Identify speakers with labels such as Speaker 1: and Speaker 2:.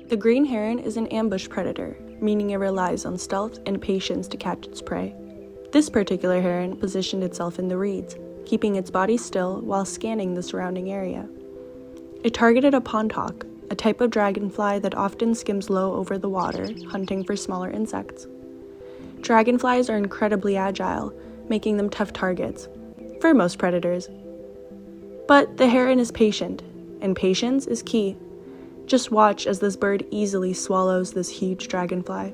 Speaker 1: The green heron is an ambush predator, meaning it relies on stealth and patience to catch its prey. This particular heron positioned itself in the reeds, keeping its body still while scanning the surrounding area. It targeted a pond hawk, a type of dragonfly that often skims low over the water, hunting for smaller insects. Dragonflies are incredibly agile, making them tough targets for most predators. But the heron is patient, and patience is key. Just watch as this bird easily swallows this huge dragonfly.